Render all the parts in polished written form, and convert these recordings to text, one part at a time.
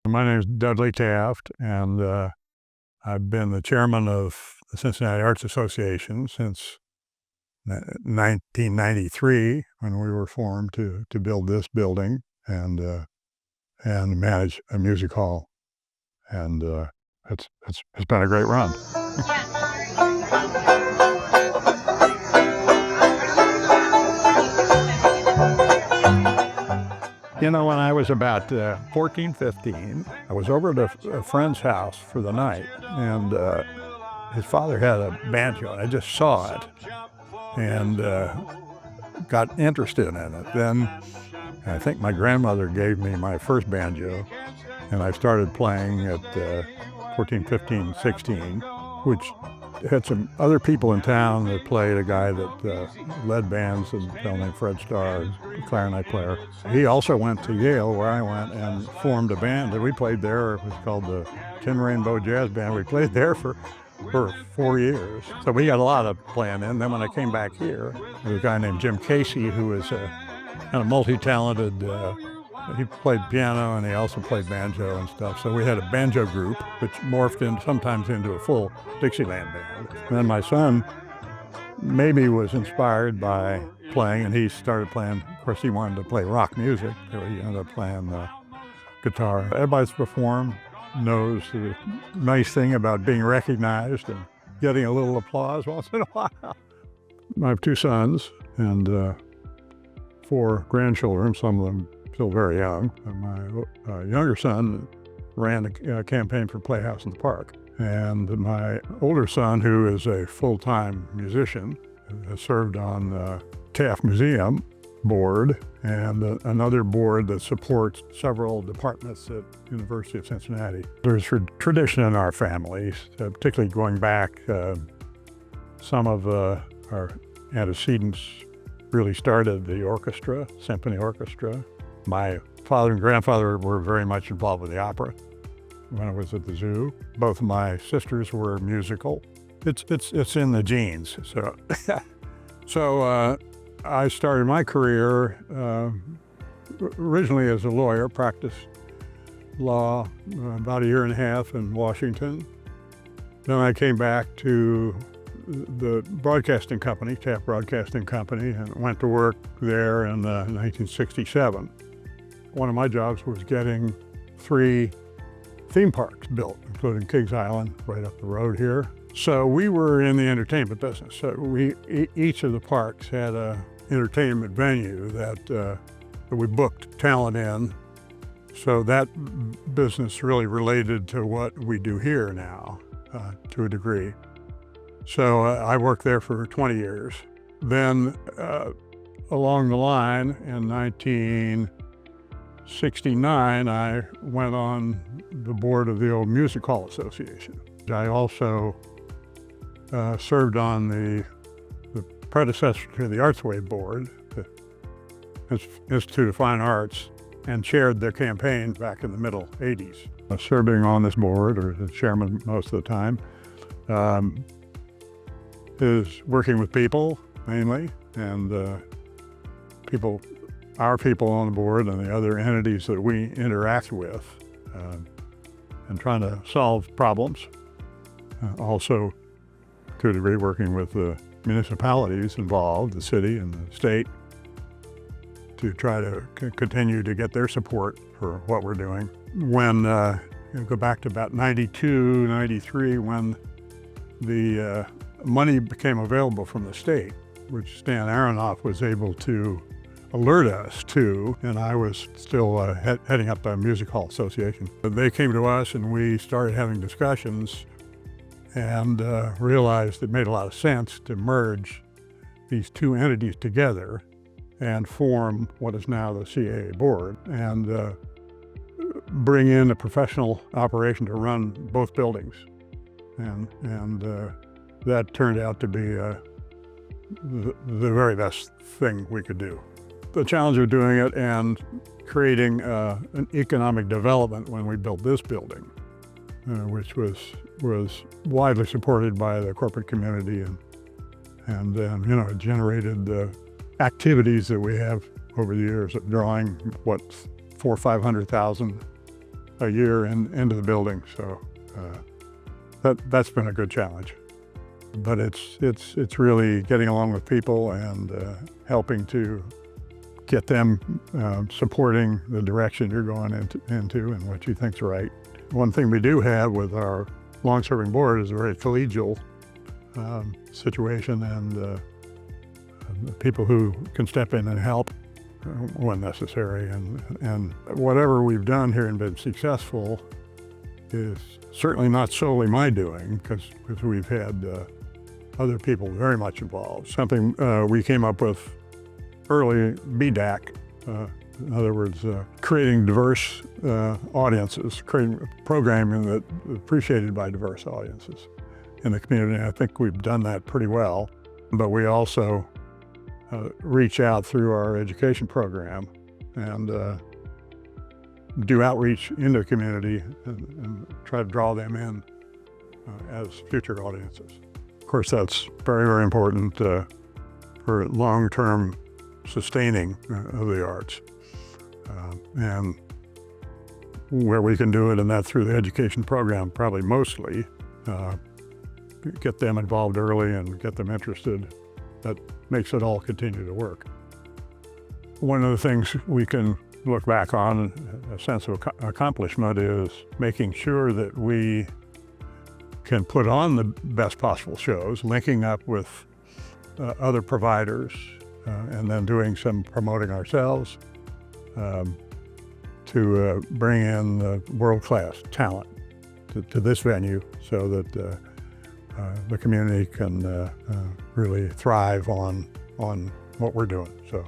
My name is Dudley Taft, and I've been the chairman of the Cincinnati Arts Association since 1993, when we were formed to build this building and manage a music hall. And it's been a great run. You know, when I was about 14, 15, I was over at a friend's house for the night, and his father had a banjo, and I just saw it and got interested in it. Then I think my grandmother gave me my first banjo, and I started playing at 14, 15, 16, which had some other people in town that played. A guy that led bands, a fellow named Fred Starr, a clarinet player. He also went to Yale, where I went, and formed a band that we played there. It was called the Tin Rainbow Jazz Band. We played there for 4 years. So we got a lot of playing in. Then when I came back here, there was a guy named Jim Casey, who was kind of multi-talented. He played piano and he also played banjo and stuff. So we had a banjo group, which morphed sometimes into a full Dixieland band. And then my son maybe was inspired by playing, and he started playing. Of course, he wanted to play rock music, so he ended up playing guitar. Everybody that's performed knows the nice thing about being recognized and getting a little applause once in a while. I have 2 sons and 4 grandchildren, some of them still very young. My younger son ran a campaign for Playhouse in the Park. And my older son, who is a full-time musician, has served on the Taft Museum board and another board that supports several departments at University of Cincinnati. There's a tradition in our families, particularly going back, some of our antecedents really started the orchestra, symphony orchestra. My father and grandfather were very much involved with the opera when I was at the zoo. Both of my sisters were musical. It's in the genes. So I started my career originally as a lawyer, practiced law about 1.5 years in Washington. Then I came back to the broadcasting company, Taft Broadcasting Company, and went to work there in 1967. One of my jobs was getting 3 theme parks built, including Kings Island, right up the road here. So we were in the entertainment business. So each of the parks had an entertainment venue that we booked talent in. So that business really related to what we do here now, to a degree. So I worked there for 20 years. Then along the line in 1969, I went on the board of the old Music Hall Association. I also served on the predecessor to the Artsway board, the Institute of Fine Arts, and chaired their campaign back in the middle 80s. Serving on this board, or the chairman most of the time, is working with people mainly, and our people on the board and the other entities that we interact with, and trying to solve problems. Also, to a degree, working with the municipalities involved, the city and the state, to try to continue to get their support for what we're doing. When, go back to about 92, 93, when the money became available from the state, which Stan Aronoff was able to alert us to, and I was still heading up the Music Hall Association. They came to us and we started having discussions and realized it made a lot of sense to merge these 2 entities together and form what is now the CAA board, and bring in a professional operation to run both buildings. And that turned out to be the very best thing we could do. The challenge of doing it and creating an economic development when we built this building, which was widely supported by the corporate community, and then, you know, it generated the activities that we have over the years of drawing, 400,000 or 500,000 a year into the building, so that's been a good challenge. But it's really getting along with people and helping to get them supporting the direction you're going into and what you think's right. One thing we do have with our long-serving board is a very collegial situation, and people who can step in and help when necessary. And whatever we've done here and been successful is certainly not solely my doing, because we've had other people very much involved. Something we came up with early, BDAC, in other words, creating diverse audiences, creating programming that is appreciated by diverse audiences in the community. I think we've done that pretty well, but we also reach out through our education program and do outreach in the community and try to draw them in as future audiences. Of course, that's very, very important for long-term sustaining of the arts. And where we can do it, and that through the education program, probably mostly, get them involved early and get them interested. That makes it all continue to work. One of the things we can look back on, a sense of accomplishment, is making sure that we can put on the best possible shows, linking up with other providers, and then doing some promoting ourselves to bring in world-class talent to this venue so that the community can really thrive on what we're doing. So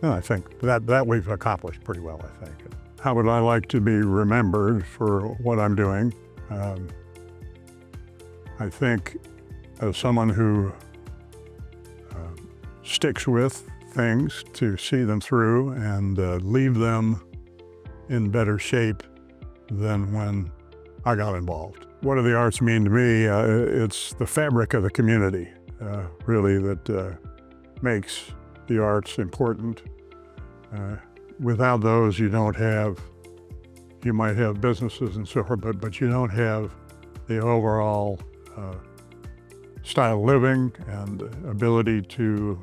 I think that we've accomplished pretty well, I think. How would I like to be remembered for what I'm doing? I think as someone who sticks with things to see them through and leave them in better shape than when I got involved. What do the arts mean to me? It's the fabric of the community, really, that makes the arts important. Without those, you might have businesses and so forth, but you don't have the overall style of living and ability to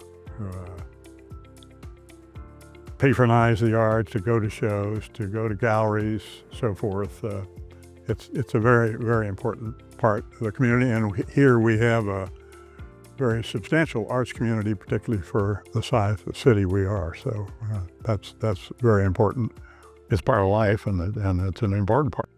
patronize the arts, to go to shows, to go to galleries, so forth. It's a very, very important part of the community, and here we have a very substantial arts community, particularly for the size of the city we are. So that's very important. It's part of life, and it's an important part.